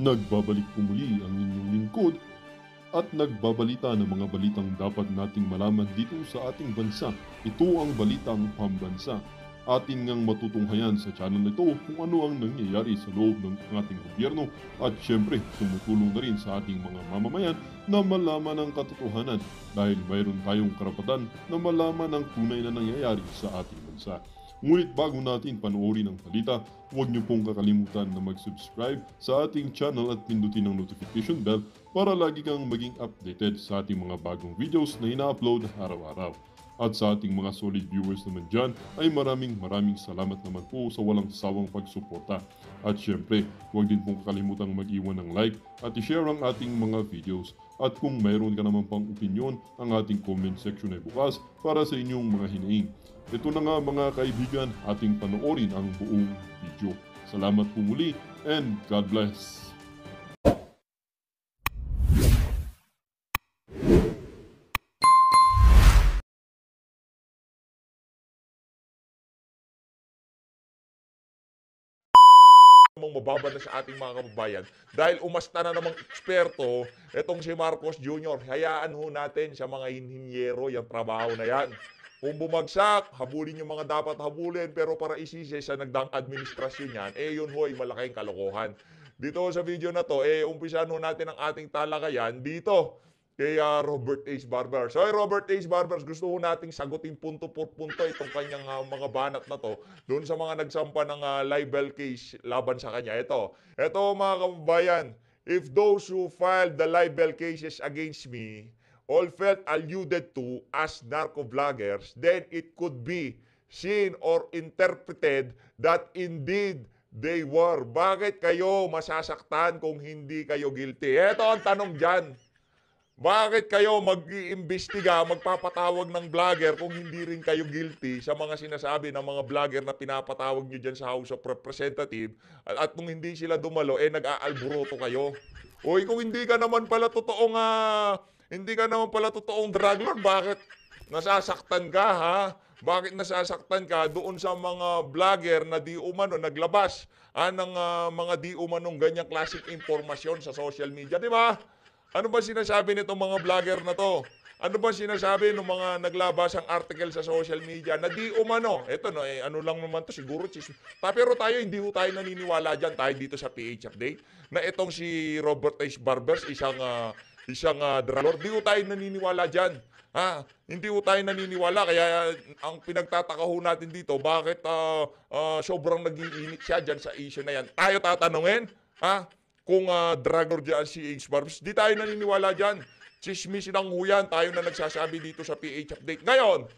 Nagbabalik po muli ang inyong lingkod at nagbabalita ng mga balitang dapat nating malaman dito sa ating bansa. Ito ang Balitang Pambansa. Atin ngang matutunghayan sa channel na ito kung ano ang nangyayari sa loob ng ating gobyerno at syempre tumutulong na rin sa ating mga mamamayan na malaman ang katotohanan dahil mayroon tayong karapatan na malaman ang tunay na nangyayari sa ating bansa. Ngunit bago natin panoorin ang balita, huwag niyo pong kakalimutan na mag-subscribe sa ating channel at pindutin ang notification bell para lagi kang maging updated sa ating mga bagong videos na ina-upload araw-araw. At sa ating mga solid viewers naman dyan ay maraming salamat naman po sa walang sawang pagsuporta. At syempre, huwag din pong kakalimutan mag-iwan ng like at i-share ang ating mga videos. At kung mayroon ka naman pang opinion, ang ating comment section ay bukas para sa inyong mga hinaing. Ito na nga mga kaibigan, ating panoorin ang buong video. Salamat po muli and God bless! Mababa na sa ating mga kababayan dahil umasta na namang eksperto itong si Marcos Jr. Hayaan ho natin sa mga inhinyero yung trabaho na yan. Kung bumagsak, habulin yung mga dapat habulin pero para isisi sa nagdaang administrasyon yan, yun ho ay malaking kalokohan. Dito sa video na to, umpisahan ho natin ang ating talakayan dito kay Robert H. Barbers. So, Robert H. Barbers, gusto ko nating sagutin punto por punto itong kanyang mga banat na to doon sa mga nagsampa ng libel case laban sa kanya. Ito mga kababayan, if those who filed the libel cases against me all felt alluded to as narco-vloggers, then it could be seen or interpreted that indeed they were. Bakit kayo masasaktan kung hindi kayo guilty? Ito ang tanong dyan. Bakit kayo mag-iimbestiga, magpapatawag ng vlogger kung hindi rin kayo guilty sa mga sinasabi ng mga vlogger na pinapatawag nyo dyan sa House of Representatives at kung hindi sila dumalo, nag-aalburoto kayo? Uy, kung hindi ka naman pala totoong drug lord, bakit nasasaktan ka, ha? Bakit nasasaktan ka doon sa mga vlogger na di umano naglabas ng mga di umanong ganyang klaseng impormasyon sa social media, di ba? Ano ba sinasabi nitong mga vlogger na to? Ano ba sinasabi ng mga naglabas ang article sa social media na di umano? Ito no, ano lang naman to siguro. Pero tayo, hindi ho tayo naniniwala dyan. Tayo dito sa PH Update na itong si Robert H. Barbers, isang drug lord. Di ho tayo naniniwala dyan. Hindi ho tayo naniniwala. Kaya ang pinagtataka ho natin dito, bakit sobrang nag-iinit siya dyan sa issue na yan. Tayo tatanungin, kung drug lord dyan si H. Barbers, di tayo naniniwala dyan. Chismis lang huyan, tayo na nagsasabi dito sa PH Update. Ngayon,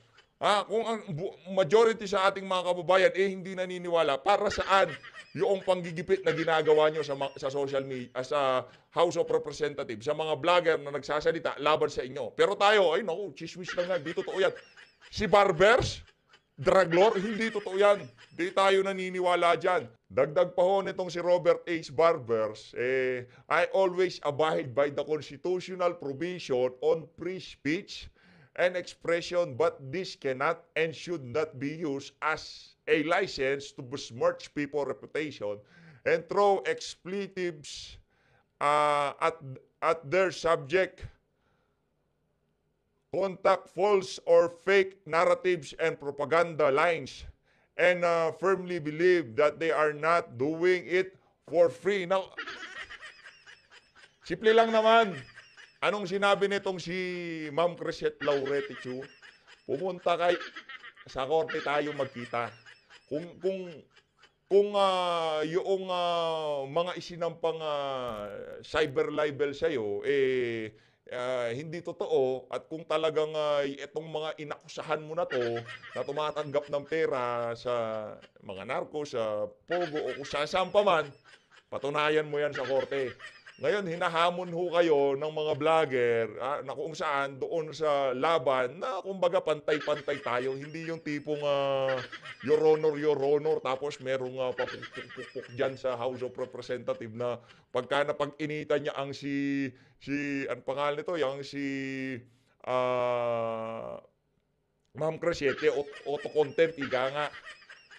kung ang majority sa ating mga kababayan hindi naniniwala, para saan yung panggigipit na ginagawa nyo sa social media, sa House of Representatives, sa mga vlogger na nagsasalita laban sa inyo. Pero tayo, naku, chismis lang nga, di totoo yan. Si Barbers, drug lord, hindi totoo yan. Di tayo naniniwala dyan. Dagdag pa ho nitong si Robert H. Barbers, I always abide by the constitutional provision on free speech and expression, but this cannot and should not be used as a license to besmirch people's reputation and throw expletives at their subject, contact false or fake narratives and propaganda lines, and firmly believe that they are not doing it for free. Now, simple lang naman. Anong sinabi nitong si Ma'am Crisette Laureti Chu? Pumunta sa korte tayo magkita. Kung yung mga isinampang cyber libel sa'yo, hindi totoo, at kung talagang itong mga inakusahan mo na to na tumatanggap ng pera sa mga narko, sa pogo o kung saan pa man, patunayan mo yan sa korte. Ngayon, hinahamon ho kayo ng mga vlogger na kung saan doon sa laban na kumbaga pantay-pantay tayo. Hindi yung tipong your honor, tapos merong papukpuk dyan sa House of Representatives na pagka napag-initan niya ang ang pangalan nito, yung si Ma'am Crescente, auto-contempt, ika nga.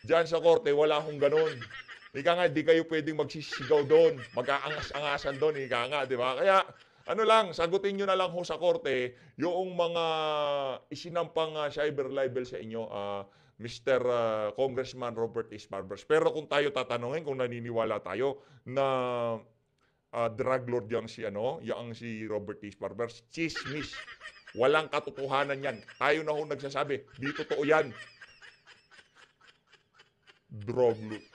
Diyan sa korte, wala akong ganun. Ika nga, di kayo pwedeng magsisigaw doon, mag-aangas-angasan doon, ika nga, di ba? Kaya, ano lang, sagutin nyo na lang ho sa korte yung mga isinampang cyber libel sa inyo, Mr. Congressman Robert Barbers. Pero kung tayo tatanungin, kung naniniwala tayo na drug lord yang si Robert Barbers, chismis. Walang katotohanan yan. Tayo na ho nagsasabi, di totoo yan. Drug lord.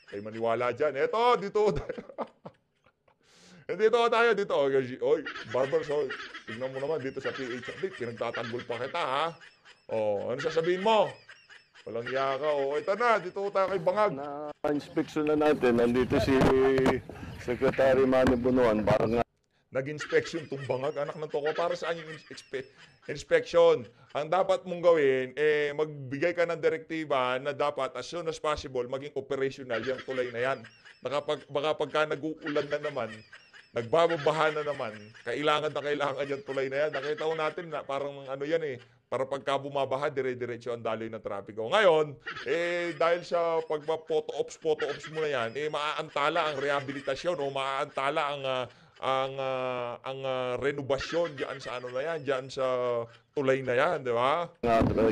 Kayo maniwala dyan. Eto, dito tayo. Dito tayo, dito. Oy, Barbers, oy. Tignan mo naman dito sa PH. Pinagtatanggol pa kita, ha? Oh, ano sasabihin mo? Walang iya ka. Oh, ito na, dito tayo kay Bangag. Na-inspection na natin. Nandito si Secretary Manny Bunuan. Parang Nag-inspection tong Bangag, anak ng toko. Para saan yung inspection? Ang dapat mong gawin, magbigay ka ng direktiba na dapat as soon as possible maging operational yung tulay na yan. Baka pagka nag-uulan na naman, nagbababaha na naman, kailangan yung tulay na yan. Nakita ko natin na parang para pagka bumabaha, dire-diretso ang daloy ng trapiko. Ngayon, dahil sa pagpa-photo ops mo na yan, maaantala ang rehabilitasyon o maaantala ang renobasyon diyan sa na yan, diyan sa tulay na yan, di ba?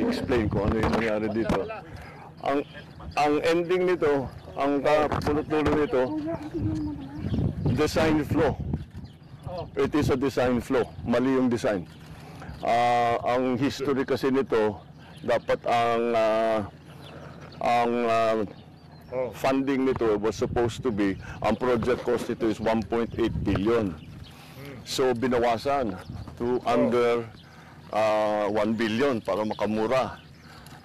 explain ko ano yung nangyari dito. Ang ending nito, ang kapulot-tulo nito, design flaw. It is a design flaw. Mali yung design. Ang history kasi nito, dapat ang funding nito was supposed to be, ang project cost nito is 1.8 billion. So binawasan to under 1 billion para makamura.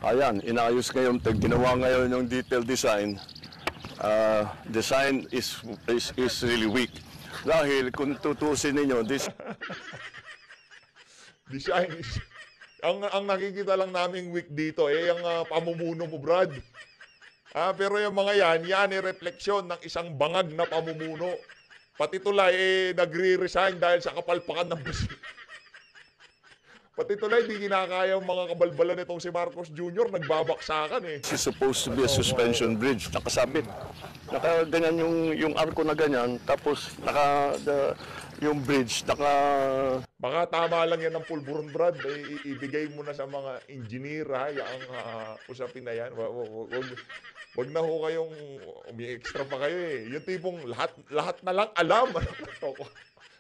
Ayan, inayos ngayon, ginawa ngayon yung detailed design. Design is really weak. Dahil kung tutusin ninyo, Design is... Ang nakikita lang naming weak dito, ang pamumuno mo, Brad. Pero yung mga yan refleksyon ng isang bangag na pamumuno. Pati tulay, nagre-resign dahil sa kapalpakan ng busi. Pati tulay, di kinakaya yung mga kabalbalan nitong si Marcos Jr., nagbabaksakan This is supposed to be a suspension bridge, nakasabit. Nakaganyan yung arko na ganyan, tapos yung bridge, Baka tama lang yan ng pulburon, Brad. Ibigay mo na sa mga engineer, yung usapin na yan. Wag na ho kayong umi-extra pa kayo Yung tipong lahat na lang alam.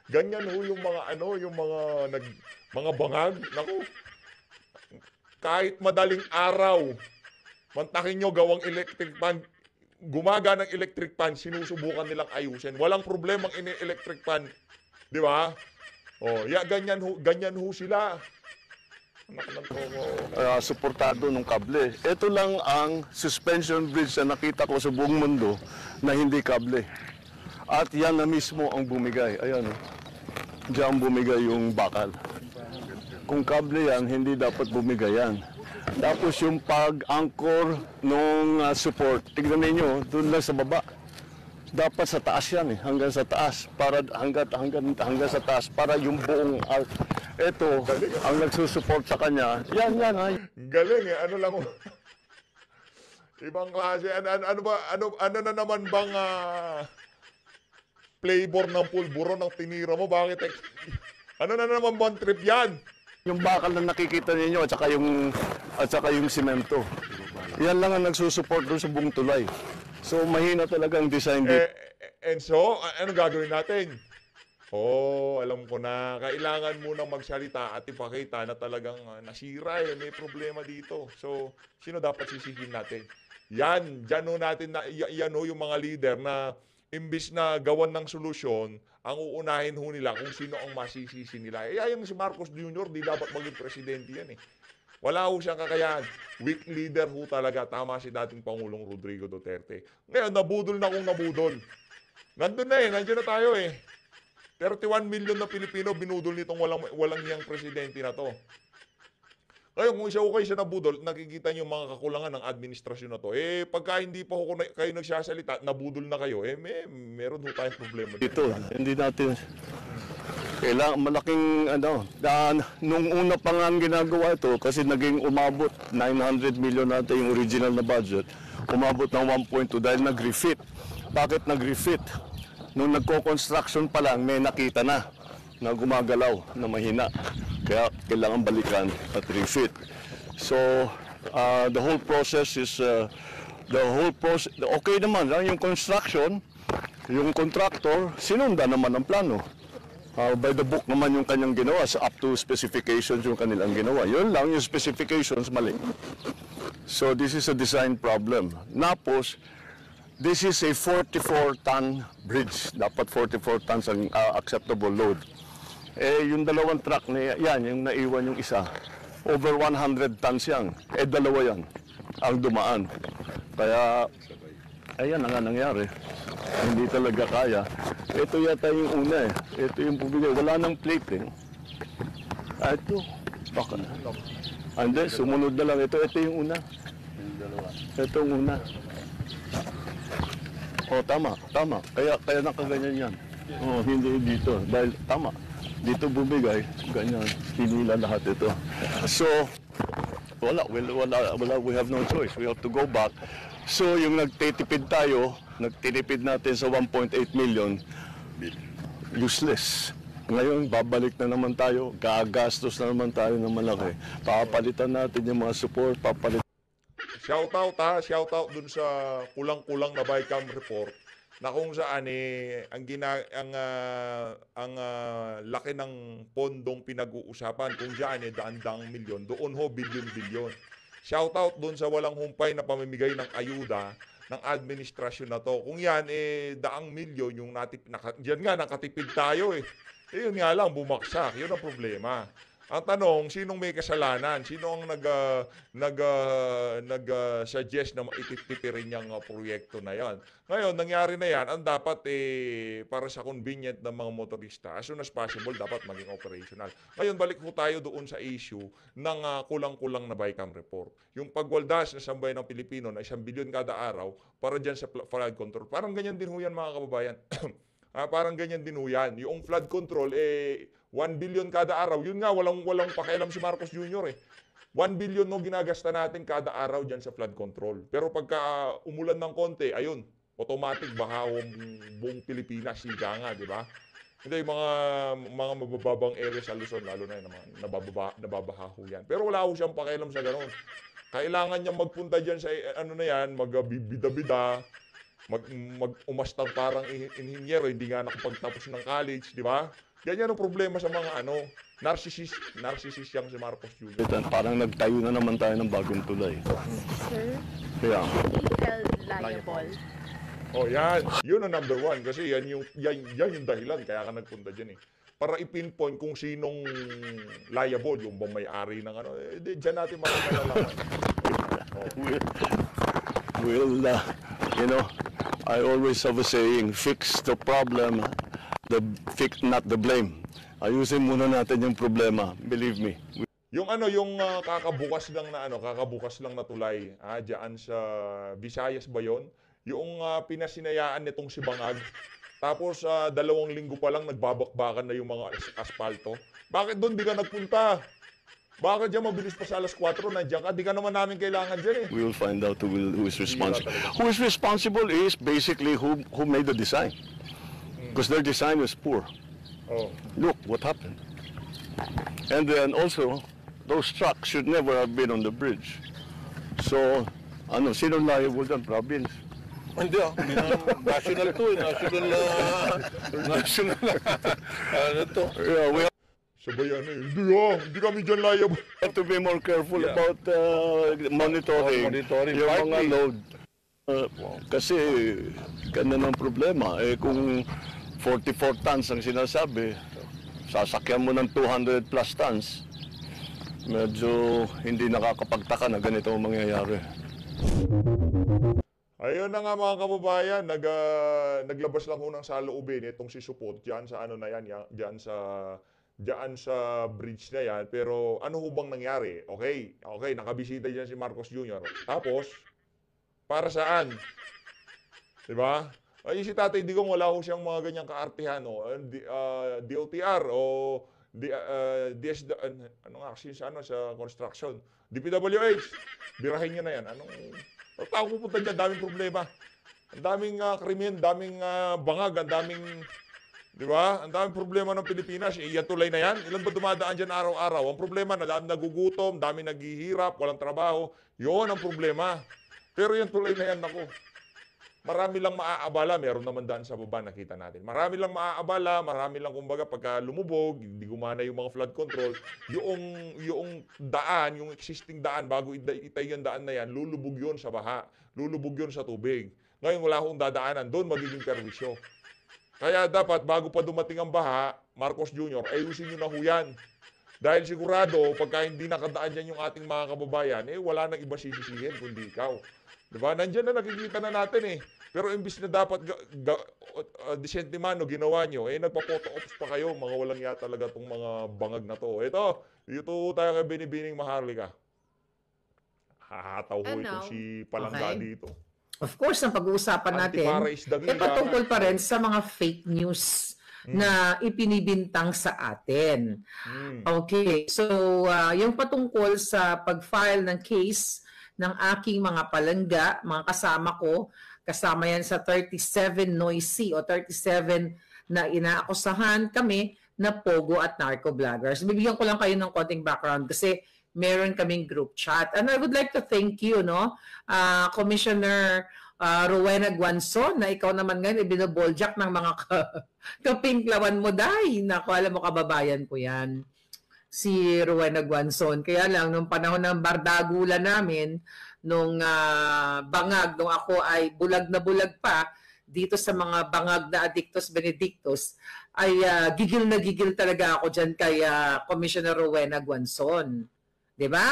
Ganyan ho yung mga mga bangag. Naku, kahit madaling araw, mantakin nyo gawang electric pan, gumagana ng electric pan, sinusubukan nilang ayusin. Walang problemang electric pan. Di ba? Ganyan ho sila. Suportado ng kable. Ito lang ang suspension bridge na nakita ko sa buong mundo na hindi kable. At yan na mismo ang bumigay. Ayan, diyan bumigay yung bakal. Kung kable yan, hindi dapat bumigay yan. Tapos yung pag-anchor ng support, tignan ninyo, doon lang sa baba. Dapat sa taas yan hanggang sa taas para hanggang sa taas para yung buong ito ang nagsusupport sa kanya. Yan. Galing ano lang ibang klase. Ano na naman bang flavor ng pulburo ng tinira mo? Bakit ano na naman bang trip yan? Yung bakal na nakikita ninyo at saka yung simento. Yan lang ang nagsusupport doon sa buong tulay. So, mahina talaga ang design dito. And so, ano gagawin natin? Alam ko na. Kailangan munang magsalita at ipakita na talagang nasira may problema dito. So, sino dapat sisihin natin? Diyan natin yung mga leader na imbis na gawan ng solusyon, ang uunahin ho nila kung sino ang masisisi nila. Yung si Marcos Jr., di dapat maging presidente yan Wala ho siyang kakayahan. Weak leader ho talaga. Tama si dating Pangulong Rodrigo Duterte. Ngayon, nabudol na kung nabudol. Nandun na nandiyan na tayo 31 million na Pilipino binudol nitong walang hiyang presidente na to. Ngayon, kung isa ho kayo sa nabudol, nakikita niyo mga kakulangan ng administrasyon na to. Pagka hindi pa ho kayo nagsasalita, nabudol na kayo, meron ho tayong problema dito. Hindi natin kailangan malaking nung una pa nga ginagawa ito kasi naging umabot 900 million natin yung original na budget, umabot ng 1.2 dahil nag-refit. Bakit nag-refit? Nung nagko-construction pa lang, may nakita na gumagalaw, na mahina. Kaya kailangan balikan at refit. So, the whole process is, okay naman lang yung construction, yung contractor, sinundan naman ang plano. By the book naman yung kanyang ginawa, so up to specifications yung kanilang ginawa. Yun lang, yung specifications mali. So this is a design problem. Napos, this is a 44-ton bridge. Dapat 44 tons ang acceptable load. Yung dalawang truck na yan, yung naiwan yung isa, over 100 tons yan. Dalawa yan ang dumaan. Kaya, ayan ang nga nangyari. Hindi talaga kaya. Ito yata yung una Ito yung bumigay. Wala nang plating. Ito. Baka. And then, sumunod na lang. Ito yung una. Ito yung una. Tama. Kaya nakaganyan yan. Hindi dito. Dahil tama. Dito bumigay. Ganyan. Hinila lahat ito. So, we have no choice. We have to go back. So, yung nagtitipid natin sa 1.8 million, useless. Ngayon, babalik na naman tayo, gagastos na naman tayo ng malaki. Papalitan natin yung mga support, Shoutout dun sa kulang-kulang na BICAM report na kung saan ang laki ng pondong pinag-uusapan kung diyan daan-daang milyon, doon ho bilyon-bilyon. Shoutout dun sa walang humpay na pamimigay ng ayuda ng administrasyon na to. Kung yan, daang milyon yung diyan nga, nakatipid tayo yun nga lang, bumaksak. Yun ang problema. Ang tanong, sinong may kasalanan? Sino ang nag-suggest na ititipirin yung proyekto na yan? Ngayon, nangyari na yan, ang dapat para sa convenient ng mga motorista, as soon as possible, dapat maging operational. Ngayon, balik po tayo doon sa issue ng kulang-kulang na BICAM report. Yung pagwaldas na sambayan ng Pilipino na 1 bilyon kada araw para dyan sa flood control. Parang ganyan din ho yan, mga kababayan. Parang ganyan din ho yan. Yung flood control, 1 billion kada araw. Yun nga, walang pakialam si Marcos Jr. 1 billion no ginagasta natin kada araw dyan sa flood control. Pero pagka umulan ng konti, ayun, automatic baha buong Pilipinas, siga nga, di ba? Hindi, mga mabababang area sa Luzon, lalo na yung nababaha ho yan. Pero wala ho siyang pakialam sa ganun. Kailangan niyang magpunta dyan sa, magbibida-bida, mag-umastang parang inhinyero, hindi nga nakapagtapos ng college, di ba? Ganyan ang problema sa mga narcissist yang si Marcos Jr. Parang nagtayo na naman tayo ng bagong tulay. Sir, Kaya, illegal liable. Yan. Yun ang number one. Kasi yan yung dahilan. Kaya ka nagpunta dyan Para ipinpoint kung sinong liable. Yung bang may-ari ng dyan natin makakalalaman. Well, I always have a saying, fix the problem, not the blame. Ayusin muna natin yung problema, believe me. Yung kakabukas lang na tulay, diyan sa Visayas ba 'yon? Yung pinasinayaan nitong si Bangag. Tapos 2 linggo pa lang nagbabakbakan na yung mga asfalto. Bakit doon di ka nagpunta? Bakit diyan mabilis pa sa alas 4 nandiyan ka? Di ka naman namin kailangan diyan We will find out who is responsible. Who is responsible is basically who made the design. Because their design was poor. Look what happened. And then also, those trucks should never have been on the bridge. So, sino liable dyan? Province. Hindi national to national to. Yeah, we Sabayan hindi kami dyan liable. have to be more careful about monitoring yung mga partly. load. Kasi, ganun ang problema. Kung 44 tons ang sinasabi, sasakyan mo ng 200 plus tons, medyo hindi nakakapagtaka na ganito ang mangyayari. Ayun na nga mga kababayan, naglabas lang ho ng saloobin itong si Supot diyan sa diyan sa bridge na yan. Pero ano ho bang nangyari? Okay, nakabisita diyan si Marcos Jr. Tapos, para saan? Diba? Si Tatay Digong wala ho siyang mga ganyang kaartihan, DOTR o DS, sa construction. DPWH, birahin niyo na yan. Tao pupunta dyan, daming problema. Ang daming krimen, daming bangag, ang daming, di ba? Ang daming problema ng Pilipinas. Yan tulay na yan. Ilan ba dumadaan dyan araw-araw? Ang problema, dami nagugutom, dami naghihirap, walang trabaho. Yun ang problema. Pero yan tulay na yan, ako. Marami lang maaabala. Meron naman daan sa baba, nakita natin. Marami lang maaabala, marami lang kumbaga pagka lumubog, hindi gumana yung mga flood control, yung daan, yung existing daan, bago itay yung daan na yan, lulubog yun sa baha, lulubog yun sa tubig. Ngayon wala akong dadaanan, doon magiging perwisyo. Kaya dapat bago pa dumating ang baha, Marcos Jr., ayusin nyo na ho yan. Dahil sigurado, pagka hindi nakadaan dyan yung ating mga kababayan, wala nang iba sisisihin kundi ikaw. Diba? Nandiyan na nakikita na natin eh. Pero imbis na dapat decente mano ginawa nyo, nagpa-photo ops pa kayo. Mga walang yata talaga itong mga bangag na to. Ito tayo kay Binibining Maharlika. Hahataw ho itong si Palangga dito. Of course, ang pag-uusapan natin, patungkol pa rin sa mga fake news na ipinibintang sa atin. Okay, so yung patungkol sa pag-file ng case ng aking mga palangga, mga kasama ko, kasama yan sa 37 noisy o 37 na inaakusahan kami na pogo at narco vloggers. Bibigyan ko lang kayo ng konting background kasi meron kaming group chat. And I would like to thank you, Commissioner Rowena Guanzon, na ikaw naman ngayon ibinoboljak ng mga kapinklawan mo dahil. Naku, alam mo, kababayan ko yan, si Rowena Guanzon. Kaya lang, nung panahon ng bardagulan namin, nung bangag, nung ako ay bulag na bulag pa, dito sa mga bangag na Adictos Benedictos, ay gigil na gigil talaga ako dyan kay Commissioner Rowena Guanzon. Diba?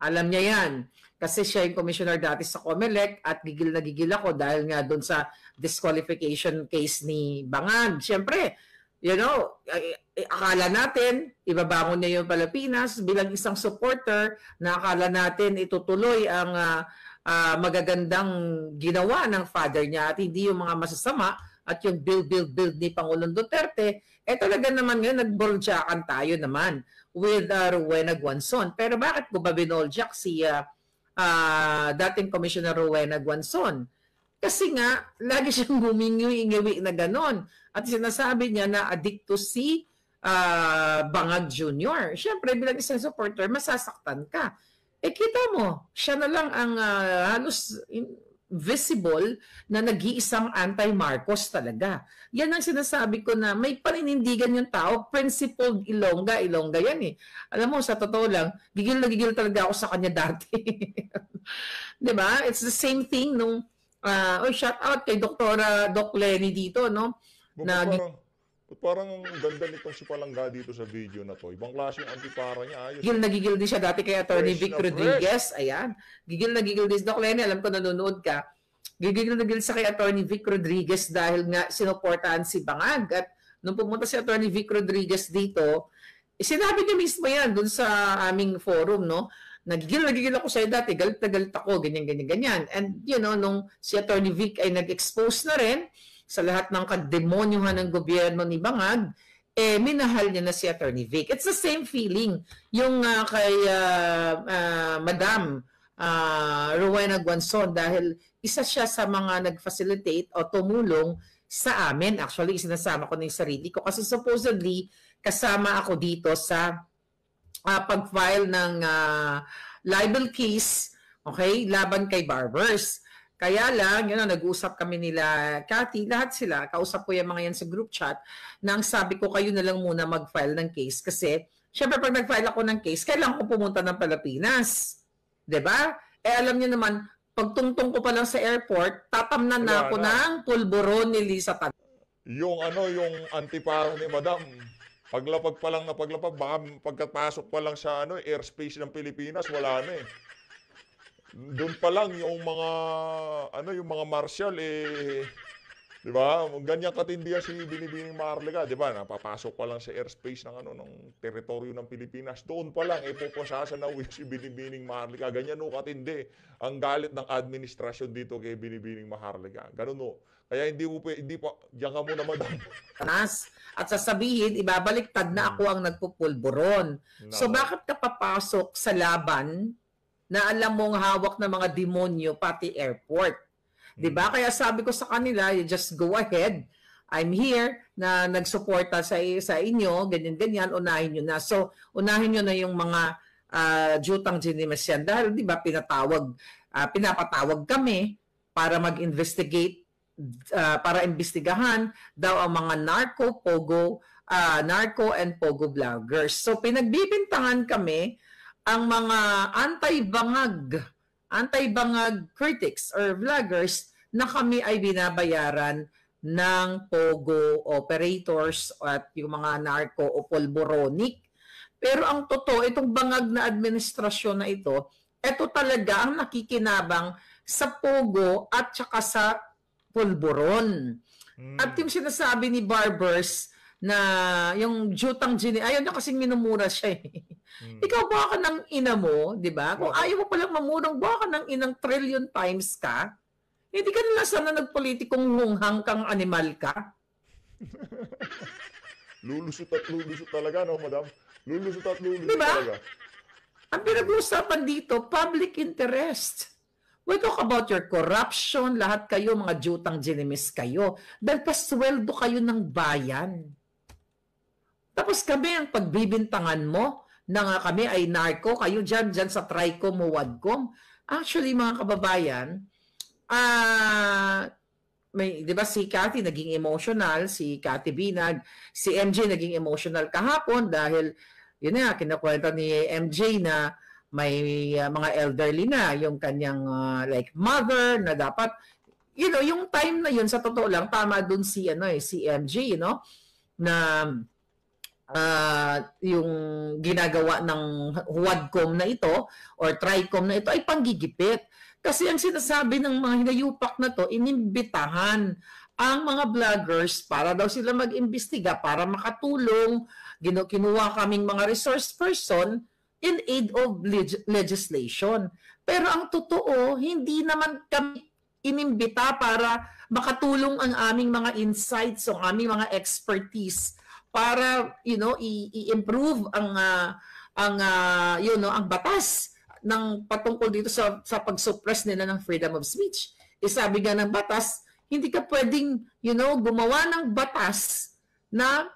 Alam niya yan. Kasi siya yung commissioner dati sa COMELEC at gigil na gigil ako dahil nga doon sa disqualification case ni Bangag. Siyempre, akala natin, ibabangon niya yung Pilipinas bilang isang supporter na akala natin itutuloy ang magagandang ginawa ng father niya at hindi yung mga masasama at yung build ni Pangulong Duterte. Talaga naman ngayon, nagboldyakan tayo naman with Rowena Guanzon. Pero bakit ko ba binoldyak si dating Commissioner Rowena Guanzon? Kasi nga, lagi siyang humingi-ingiwi na ganon. At sinasabi niya na adikto si Bangag Jr. Siyempre, bilang isang supporter, masasaktan ka. Kita mo, siya na lang ang halos visible na nag-iisang anti-Marcos talaga. Yan ang sinasabi ko na may paninindigan yung tao. Principled Ilongga yan eh. Alam mo, sa totoo lang, gigil na gigil talaga ako sa kanya dati. Diba? It's the same thing nung shout out kay Doc Lenny dito, no? Parang ganda nitong si Palangga dito sa video na to. Ibang klase yung antipara niya. Ayos. Gigil na gigil din siya dati kay Attorney Vic Rodriguez. Ayan. Gigil na gigil din. Doc Lenny, alam ko nanonood ka. Gigil na gigil sa kay Attorney Vic Rodriguez dahil nga sinuportahan si Bangag. At nung pumunta si Attorney Vic Rodriguez dito, sinabi niya mismo yan dun sa aming forum, no? Nagigil ako sa'yo dati, galit na galit ako, ganyan. And nung si Attorney Vic ay nag-expose na rin sa lahat ng kademonyuhan ng gobyerno ni Bangag, minahal niya na si Attorney Vic. It's the same feeling yung kay Madam Rowena Guanzon dahil isa siya sa mga nag-facilitate o tumulong sa amin. Actually, sinasama ko na yung sarili ko kasi supposedly kasama ako dito sa pag-file ng libel case, okay, laban kay Barbers. Kaya lang, nag-usap kami nila, Cathy, lahat sila, kausap ko yung mga yan sa group chat, nang sabi ko kayo na lang muna mag-file ng case kasi, syempre pag nag-file ako ng case, kailangan ko pumunta ng Pilipinas. Diba? Alam niyo naman, pagtungtong ko pa lang sa airport, tatamnan na ako ng pulburon ni Lisa Tan. Yung antipara ni Madam, paglapag pa lang na paglapag, baka pagkapasok pa lang sa airspace ng Pilipinas, wala na eh. Doon pa lang yung mga martial di ba? Ganyan katindihan si Binibining Maharlika, di ba? Napapasok pa lang sa airspace ng teritoryo ng Pilipinas. Doon pa lang pupusasa na uwi si Binibining Maharlika. Ganyan katindi ang galit ng administrasyon dito kay Binibining Maharlika. Ganun Kaya hindi pa diyan ka muna, Madam. At sasabihin, ibabaliktad na ako ang nagpupulburon. No. So bakit ka papasok sa laban na alam mong hawak ng mga demonyo pati airport? 'Di ba? Kaya sabi ko sa kanila, you just go ahead. I'm here na nagsuporta sa inyo, ganyan-ganyan, unahin nyo na. So, unahin nyo na yung mga jutang ginimes yan. Dahil, di ba, pinapatawag kami para mag-investigate, para imbestigahan daw ang mga narco and pogo vloggers. So, pinagbibintangan kami ang mga anti-bangag critics or vloggers na kami ay binabayaran ng pogo operators at yung mga narco o polboronic. Pero ang totoo, itong bangag na administrasyon na ito talaga ang nakikinabang sa pogo at saka sa polboron. At yung sinasabi ni Barbers na yung jutang gini, ayaw na kasing minumura siya eh. Ikaw baka ng ina mo, di ba? Kung ayaw mo palang mamurang, baka ng inang trillion times ka, hindi ka nila sana nagpolitikong hunghang kang animal ka. Lulusot at lulusot talaga, no, madam? Lulusot at lulusot diba? talaga. Ang pinag-uusapan dito, public interest. We talk about your corruption, lahat kayo, mga jutang ginimis kayo. Dahil pasweldo kayo ng bayan. Tapos kami, ang pagbibintangan mo, na nga kami ay narco, kayo dyan sa Tricom o Wadcom. Actually, mga kababayan, di ba si Cathy naging emotional, si Cathy Binag, si MJ naging emotional kahapon dahil yun na, kinakwenta ni MJ na may mga elderly na, yung kanyang like mother na dapat, you know, yung time na yun, sa totoo lang, tama dun si MJ, you know, na yung ginagawa ng Wadcom na ito or Tricom na ito ay panggigipit. Kasi ang sinasabi ng mga hinayupak na to, inimbitahan ang mga vloggers para daw sila mag-imbestiga, para makatulong. Kinuha kaming mga resource person in aid of legislation. Pero ang totoo, hindi naman kami inimbita para makatulong ang aming mga insights o aming mga expertise para, you know, i-improve ang batas ng patungkol dito sa pag-suppress nila ng freedom of speech. Sabi nga ng batas, hindi ka pwedeng, you know, gumawa ng batas na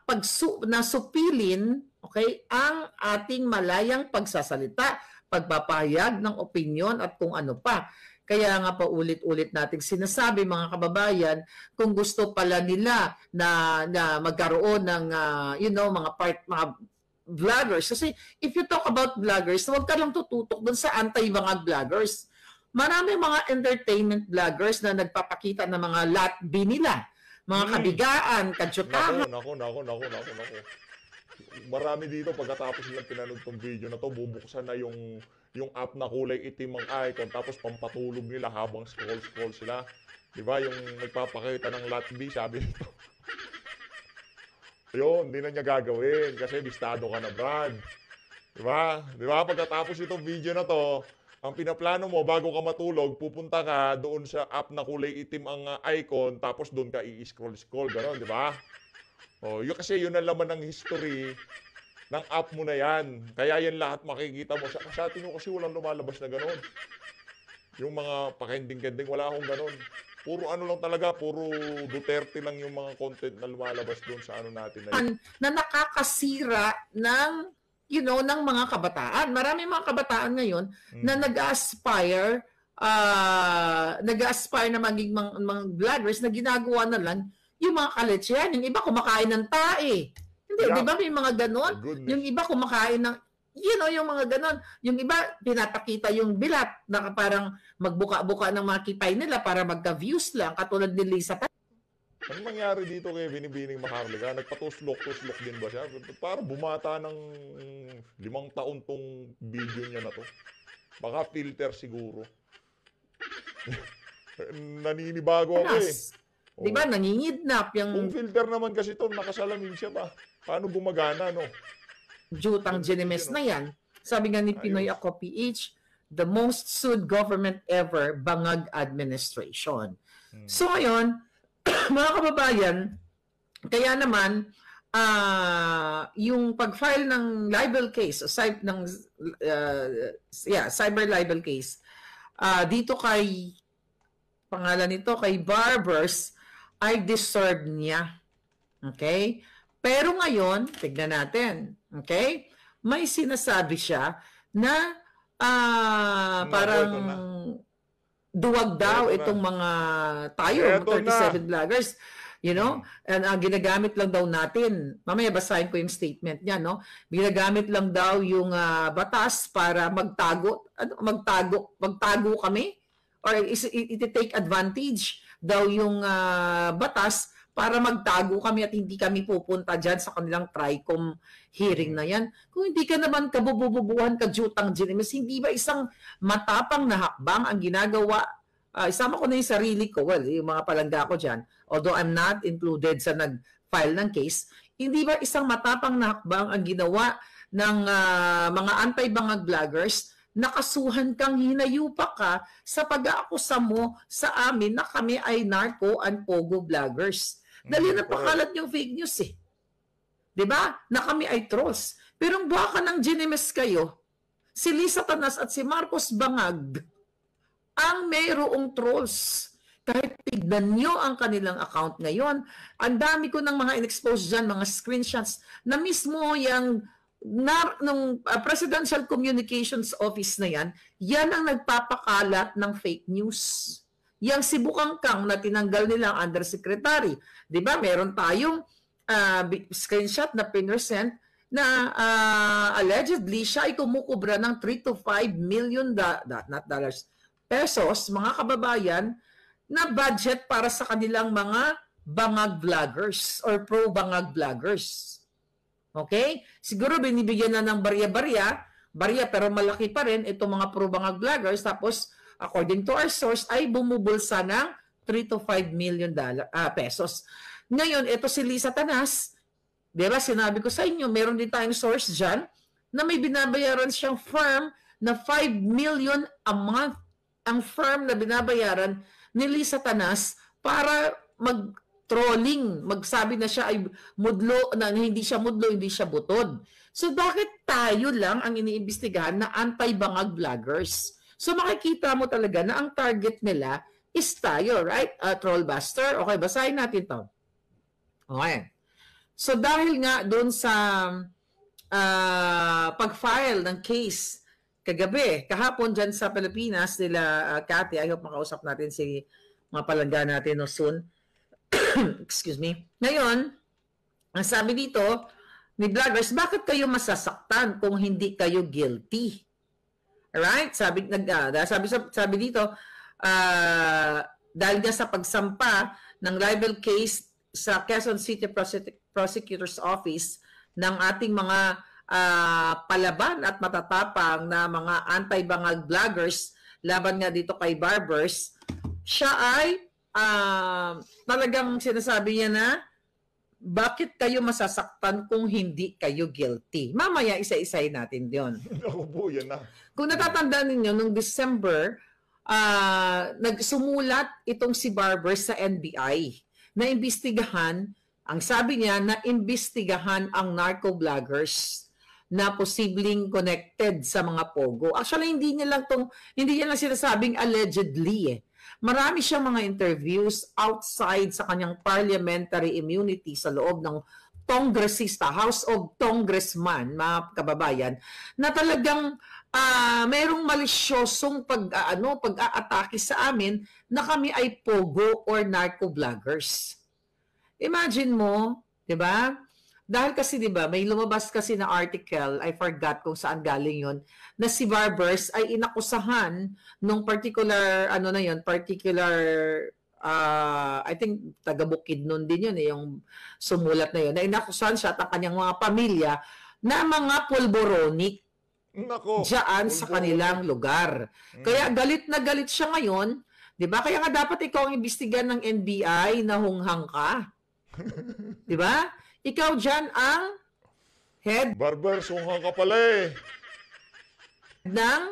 supilin, okay, ang ating malayang pagsasalita, pagpapahayag ng opinyon at kung ano pa. Kaya nga pa ulit-ulit nating sinasabi, mga kababayan, kung gusto pala nila na magkaroon ng you know, mga vloggers. Kasi if you talk about vloggers, huwag ka lang tututok dun sa anti-bangag vloggers. Marami mga entertainment vloggers na nagpapakita ng mga latbi nila, mga kabigaan, kadyutahan. Naku. Marami dito pagkatapos nilang pinanood tong video na to, bubuksan na yung app na kulay itim ang icon, tapos pampatulog nila habang scroll sila. Diba? Yung nagpapakita ng latbi, sabi nito. Yun, hindi na niya gagawin kasi bistado ka na, Brad. Diba? Diba? Pagkatapos itong video na to, ang pinaplano mo, bago ka matulog, pupunta ka doon sa app na kulay itim ang icon, tapos doon ka i-scroll, gano'n, diba? O, yun kasi yun ang laman ng history ng app mo na yan. Kaya yan lahat makikita mo. Sa atin kasi walang lumalabas na gano'n. Yung mga pakending-kending, wala akong gano'n. Puro ano lang talaga, puro Duterte lang yung mga content na lumalabas doon sa ano natin na yun. Na nakakasira ng, you know, ng mga kabataan. Marami mga kabataan ngayon na nag-aspire na maging mga vloggers na ginagawa na lang yung mga kaletsyan. Yung iba kumakain ng tae. Hindi, di ba may mga ganon? Yung iba kumakain ng, you know, yung mga ganon. Yung iba, pinapakita yung bilat na parang magbuka-buka ng mga kipay nila para magka-views lang, katulad ni Lisa. Ano nangyari dito kay Binibining Maharlika? Nagpatuslok din ba siya? Parang bumata ng 5 taon tong video niya na to. Baka filter siguro. Naninibago ako eh. Di ba, nangingidnap yung... Kung filter naman kasi to, nakasalamin siya ba? Paano gumagana, no? Jutang ginimes na yan. Sabi nga ni Pinoy Ako PH, the most sued government ever, bangag administration. So ngayon, mga kababayan, kaya naman, yung pag-file ng libel case, cyber libel case, dito kay pangalan nito, kay Barbers, ay deserve niya. Okay? Pero ngayon, tignan natin. Okay? May sinasabi siya na parang duwag daw itong mga tayo, 37 vloggers. You know? And ginagamit lang daw natin. Mamaya basahin ko yung statement niya, no? Ginagamit lang daw yung batas para magtago kami or iti-take advantage daw yung batas para magtago kami at hindi kami pupunta dyan sa kanilang TRICOM hearing na yan. Kung hindi ka naman kabubububuhan, kajutang Jinemis, hindi ba isang matapang na hakbang ang ginagawa? Isama ko na yung sarili ko, well, yung mga palangga ko dyan, although I'm not included sa nag-file ng case, hindi ba isang matapang na hakbang ang ginawa ng mga anti-bangag vloggers, nakasuhan kang hinayupa ka sa pag-aakusa mo sa amin na kami ay narco and pogo vloggers. Dali na pakalat yung fake news eh. 'Di ba? Na kami ay trolls. Pero ang baka ng Jinemes kayo, si Lisa Tanas at si Marcos Bangag ang mayroong trolls. Kahit tignan nyo ang kanilang account ngayon, ang dami ko ng mga in-expose dyan, mga screenshots, na mismo yung nung Presidential Communications Office na yan ang nagpapakalat ng fake news. Yang si Bukangkang na tinanggal nilang undersecretary. Di ba? Meron tayong screenshot na pinersent na allegedly siya ay kumukubra ng 3 to 5 million not dollars, pesos, mga kababayan, na budget para sa kanilang mga bangag vloggers or pro-bangag vloggers. Okay? Siguro binibigyan na ng barya pero malaki pa rin itong mga pro-bangag vloggers, tapos according to our source ay bumubulsa ng 3 to 5 million pesos. Ngayon, ito si Lisa Tanas, di ba, sinabi ko sa inyo, meron din tayong source dyan na may binabayaran siyang firm na 5 million a month. Ang firm na binabayaran ni Lisa Tanas para mag-trolling, magsabi na siya ay mudlo, na hindi siya mudlo, hindi siya butod. So bakit tayo lang ang iniimbestigahan na anti-bangag vloggers? So makikita mo talaga na ang target nila is tayo, right? Trollbuster. Okay, basahin natin to. Okay. So dahil nga doon sa pag-file ng case kahapon dyan sa Pilipinas, nila Cathy, I hope makausap natin si mga palangga natin no, soon. Excuse me. Ngayon, ang sabi dito ni vloggers, bakit kayo masasaktan kung hindi kayo guilty? Alright? Sabi dito, dahil nga sa pagsampa ng libel case sa Quezon City Prosecutor's Office ng ating mga palaban at matatapang na mga anti-bangag vloggers laban nga dito kay Barbers, siya ay talagang sinasabi niya na bakit kayo masasaktan kung hindi kayo guilty? Mamaya isa-isahin natin yun. Ako po, yan na. Kung natatandaan ninyo, noong December, nagsumulat itong si Barbers sa NBI na imbestigahan, ang sabi niya na imbestigahan ang narco vloggers na posibleng connected sa mga pogo. Actually, hindi niya lang sinasabing allegedly. Marami siyang mga interviews outside sa kanyang parliamentary immunity sa loob ng Congressista, House of Congressman, mga kababayan, na talagang mayroong malisyosong pag-aatake sa amin na kami ay pogo or narco vloggers. Imagine mo, 'di ba? Dahil kasi 'di ba, may lumabas kasi na article, I forgot kung saan galing 'yon, na si Barbers ay inakusahan nung particular I think taga Bukidnon din 'yun yung sumulat na 'yon. Na inakusahan siya at ang kanyang mga pamilya na mga pulboronic diyan sa kanilang lugar. Kaya galit na galit siya ngayon, 'di ba? Kaya nga dapat ikaw ang imbestigahan ng NBI na hunghang ka. 'Di ba? Ikaw dyan ang head Barber, sunghang ka pala eh. ng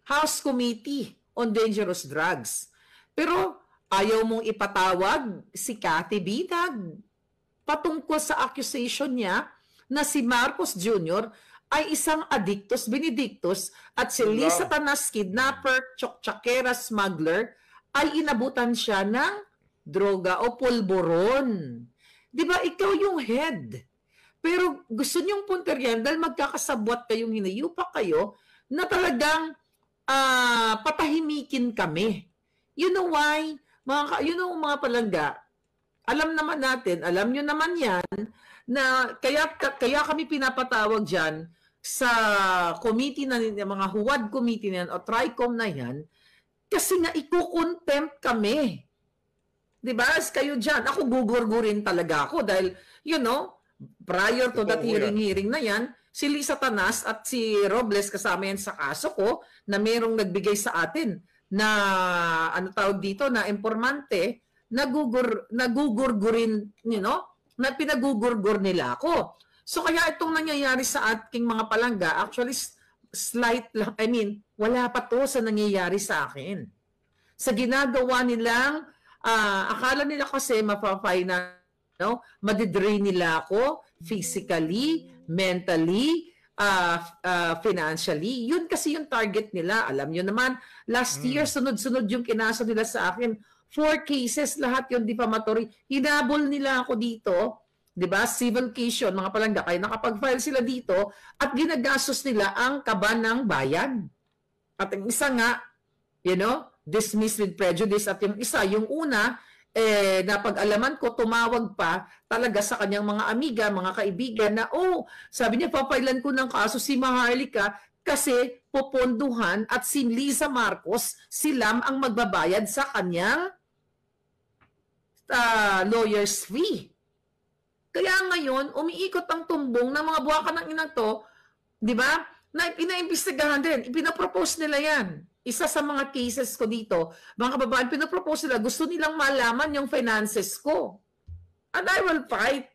House Committee on Dangerous Drugs. Pero ayaw mong ipatawag si Cathy Binag patungkol sa accusation niya na si Marcos Jr. ay isang addictus benedictus at si Lisa Tanas, kidnapper, tsoktsakkera, smuggler, ay inabutan siya ng droga o pulburon. Di ba, ikaw yung head. Pero gusto niyong punteriyan dahil magkakasabwat kayong hinayupak kayo na talagang patahimikin kami. You know why? Mga palangga, alam naman natin, alam nyo naman yan, na kaya kami pinapatawag dyan sa committee na mga huwad committee na yan, o TRICOM na yan, kasi nga ikukontempt kami. Diba? As kayo dyan, ako gugurgurin talaga ako dahil, prior to that hearing na yan, si Lisa Tanas at si Robles kasama yan sa kaso ko na mayroong nagbigay sa atin na na impormante, nagugurgurin, na pinagugurgur nila ako. So kaya itong nangyayari sa ating mga palangga, actually slight lang, wala pa to sa nangyayari sa akin. Sa ginagawa nilang, akala nila kasi madidrain nila ako physically, mentally, financially. Yun kasi yung target nila. Alam nyo naman, last year, sunod-sunod yung kinasa nila sa akin. 4 cases, lahat yung defamatory. Hinabol nila ako dito, di ba? Civil case yun, mga palangga. Kaya nakapag-file sila dito at ginagastos nila ang kaba ng bayan. At ang isa nga, dismissed with prejudice. At yung isa, yung una, napag-alaman ko, tumawag pa talaga sa kanyang mga amiga, mga kaibigan na, sabi niya, papailan ko ng kaso si Maharlika kasi poponduhan at si Liza Marcos, silam ang magbabayad sa kanyang lawyer's fee. Kaya ngayon, umiikot ang tumbong ng mga buwakan ng inang to, di ba? Na pinaimbestigahan din, ipinapropose nila yan. Isa sa mga cases ko dito, mga kababayan, pinapropose nila, gusto nilang malaman yung finances ko. And I will fight.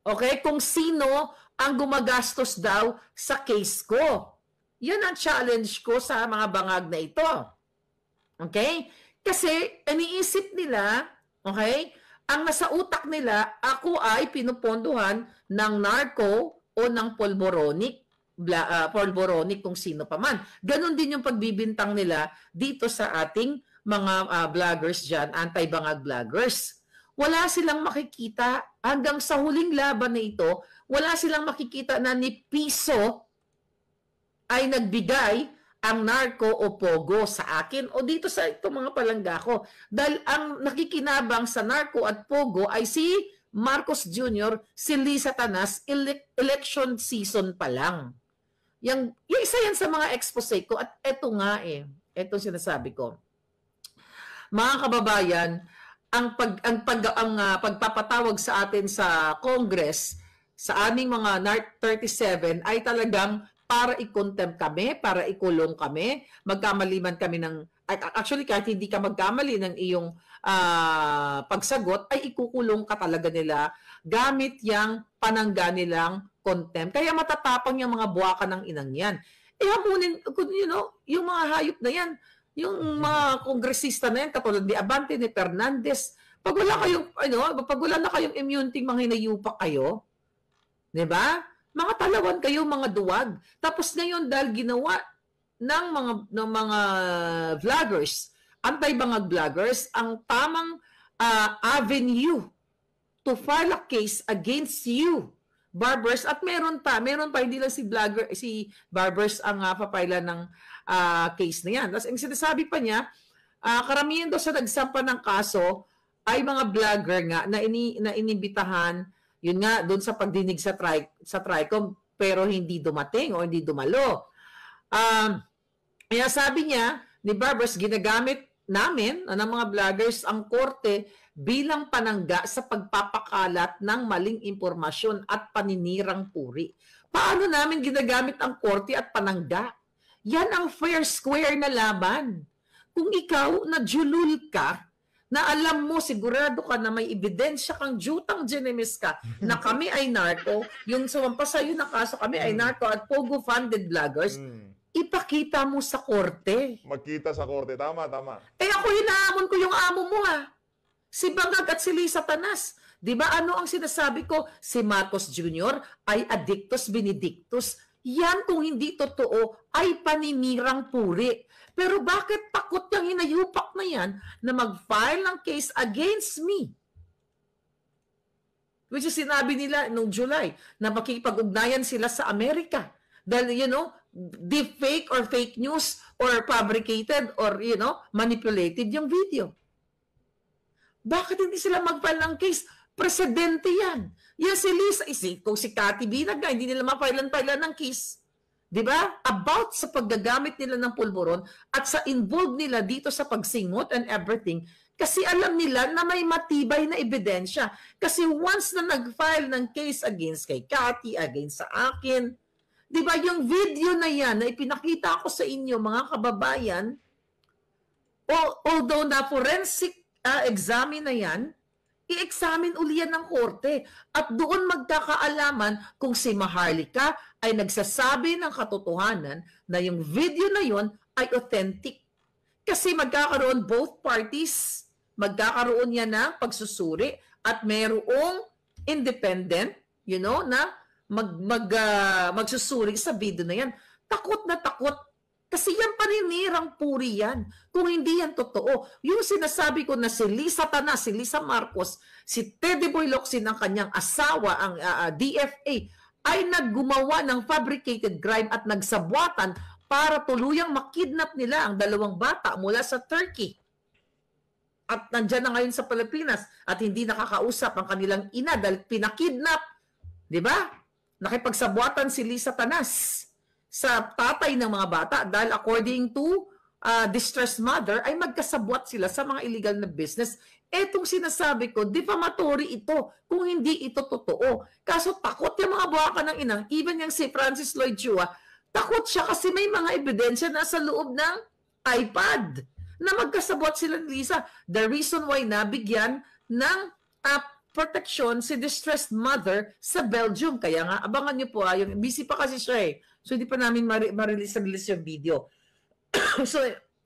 Okay? Kung sino ang gumagastos daw sa case ko. Yan ang challenge ko sa mga bangag na ito. Okay? Kasi, iniisip nila, okay, ang nasa utak nila, ako ay pinupondohan ng narco o ng polboronic kung sino pa man. Ganon din yung pagbibintang nila dito sa ating mga vloggers dyan, anti-bangag vloggers. Wala silang makikita hanggang sa huling laban na ito, wala silang makikita na ni piso ay nagbigay ang narco o pogo sa akin o dito sa itong mga palangga ko. Dahil ang nakikinabang sa narco at pogo ay si Marcos Jr., si Lisa Tanas, election season pa lang. Yung isa yan sa mga expose ko at eto nga eto sinasabi ko. Mga kababayan, ang pagpapatawag sa atin sa Congress sa aming mga NARC 37 ay talagang para i-contempt kami, para ikulong kami, magkamaliman kami ng, actually kahit hindi ka magkamali ng iyong pagsagot, ay ikukulong ka talaga nila gamit yung panangga nilang contempt. Kaya matatapang yung mga buwaka ng inang yan. Hamunin, yung mga hayop na yan, yung mga kongresista na yan, katulad ni Abante, ni Fernandez, pag wala na kayong immunity, mga hinayupak kayo, di ba? Mga talawan kayo, mga duwag. Tapos ngayon, dahil ginawa ng mga vloggers, anti-bangag vloggers, ang tamang avenue to file a case against you, Barbers, at meron pa, hindi lang si Barbers ang papaila ng case na yan. Tapos ang sinasabi pa niya, karamihan daw sa nagsampa ng kaso ay mga vlogger nga na inibitahan, yun nga, doon sa pagdinig sa TRICOM, pero hindi dumating o hindi dumalo. Kaya sabi niya, ni Barbers, ginagamit namin, ng mga vloggers, ang korte bilang panangga sa pagpapakalat ng maling impormasyon at paninirang puri. Paano namin ginagamit ang korte at panangga? Yan ang fair square na laban. Kung ikaw nadjulul ka, na alam mo, sigurado ka na may ebidensya kang jutang genemis ka na kami ay narco, yung sumampas sa'yo na kaso kami ay narco at pogo-funded vloggers, ipakita mo sa korte. Magkita sa korte. Tama. Ako hinahamon ko yung amo mo si Bangag at si Lisa Tanas. Di ba ano ang sinasabi ko? Si Marcos Jr. ay addictus benedictus. Yan kung hindi totoo ay paninirang puri. Pero bakit takot yung hinayupak na yan na mag-file ng case against me? Which is sinabi nila noong July na makikipag-ugnayan sila sa Amerika. Dahil, deepfake or fake news or fabricated or, manipulated yung video. Bakit hindi sila mag-file ng case? Presidente yan. Yan si Lisa, kung si Cathy Binag nga, hindi nila ma-file ng case. Diba? About sa paggagamit nila ng pulburon at sa involved nila dito sa pagsingot and everything, kasi alam nila na may matibay na ebidensya. Kasi once na nag-file ng case against kay Cathy, against sa akin, diba yung video na yan na ipinakita ko sa inyo mga kababayan, although na forensic examine na yan, i-examine uli yan ng korte at doon magkakaalaman kung si Maharlika ay nagsasabi ng katotohanan na yung video na yon ay authentic. Kasi magkakaroon both parties, magkakaroon yan ng pagsusuri at mayroong independent, na magsusuri sa video na yan. Takot na takot. Kasi yan paninirang puri yan. Kung hindi yan totoo. Yung sinasabi ko na si Lisa Tanas, si Lisa Marcos, si Teddy Boy Locsin ang kanyang asawa, ang DFA, ay naggumawa ng fabricated crime at nagsabwatan para tuluyang makidnap nila ang 2 bata mula sa Turkey. At nandyan na ngayon sa Pilipinas at hindi nakakausap ang kanilang ina dahil pinakidnap. Diba? Nakipagsabwatan si Lisa Tanas sa tatay ng mga bata dahil according to distressed mother ay magkasabwat sila sa mga illegal na business. Etong sinasabi ko, defamatory ito kung hindi ito totoo. Kaso takot yung mga buwaka ng inang, even yung si Francis Lloyd Chua, takot siya kasi may mga ebidensya na sa loob ng iPad na magkasabwat sila ni Lisa. The reason why nabigyan ng protection si distressed mother sa Belgium. Kaya nga, abangan niyo po, yung busy pa kasi siya eh. So, hindi pa namin ma-release yung video. So,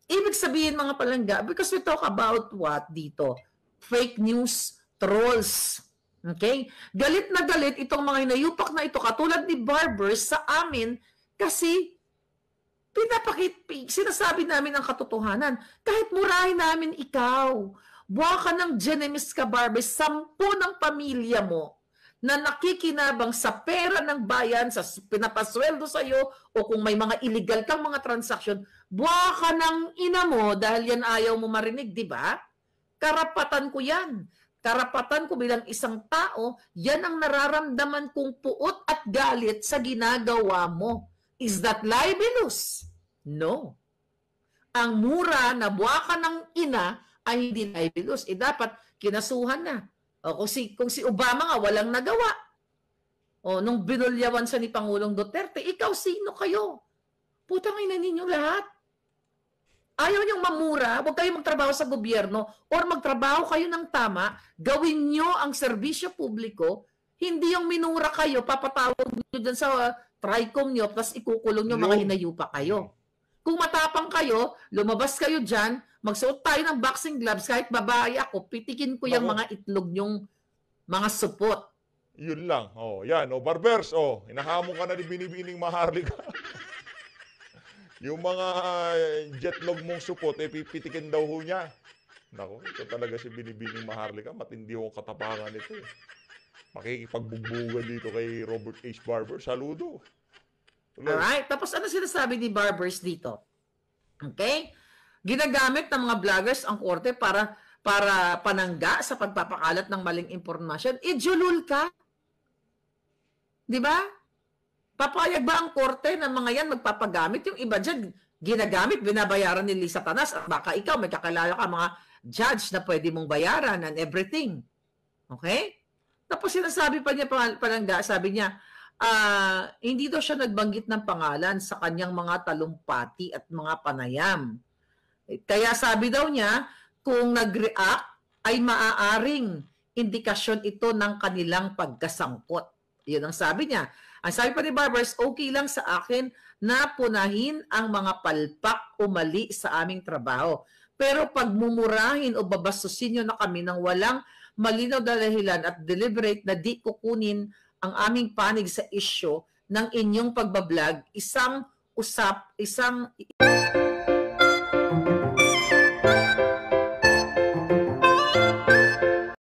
ibig sabihin mga palangga, because we talk about what dito? Fake news, trolls. Okay? Galit na galit itong mga hinayupak na ito, katulad ni Barbers sa amin, kasi sinasabi namin ang katotohanan. Kahit murahin namin ikaw, buha ka ng Genemis ka, Barbers, 10 ng pamilya mo, na nakikinabang sa pera ng bayan, sa pinapasweldo sa iyo, o kung may mga illegal kang mga transaction, buha ka ng ina mo dahil yan ayaw mo marinig, di ba? Karapatan ko yan. Karapatan ko bilang isang tao, yan ang nararamdaman kong puot at galit sa ginagawa mo. Is that libelous? No. Ang mura na buha ka ng ina ay hindi libelous. Dapat kinasuhan na. O, kung si Obama nga walang nagawa. O, nung binulyawan sa ni Pangulong Duterte, ikaw sino kayo? Putang ina ninyo lahat. Ayaw niyong mamura, huwag kayong magtrabaho sa gobyerno or magtrabaho kayo ng tama, gawin niyo ang serbisyo publiko, hindi yung minura kayo, papatawag niyo dyan sa TRICOM niyo, tapos ikukulong niyo mga hinayupa kayo. Kung matapang kayo, lumabas kayo dyan, magsuot tayo ng boxing gloves, kahit babae ako, pitikin ko yung mga itlog nyong mga supot. Yun lang. Oh, yan. Oh, Barbers, hinahamon ka na ni Binibining Maharlika. Yung mga jetlog mong supot, pipitikin daw ho niya. Naku, ito talaga si Binibining Maharlika. Matindi yung katapangan nito. Makikipagbugbugan dito kay Robert H. Barber. Saludo. Alright. Tapos ano sinasabi ni Barbers dito? Okay? Ginagamit ng mga vloggers ang korte para panangga sa pagpapakalat ng maling impormasyon. Ijulul ka. Di ba? Papayag ba ang korte ng mga yan magpapagamit? Yung iba dyan, ginagamit, binabayaran ni Lisa Tanas. At baka ikaw, may kakilala ka mga judge na pwede mong bayaran and everything. Okay? Tapos sinasabi pa niya panangga, sabi niya, hindi daw siya nagbanggit ng pangalan sa kanyang mga talumpati at mga panayam. Kaya sabi daw niya, kung nag-react ay maaaring indikasyon ito ng kanilang pagkasangkot. Yun ang sabi niya. Ang sabi pa ni Barbers, okay lang sa akin na punahin ang mga palpak o mali sa aming trabaho. Pero pag mumurahin o babastusin nyo na kami ng walang malinaw na dahilan at deliberate na di kukunin ang aming panig sa isyu, ng inyong pagbablog isang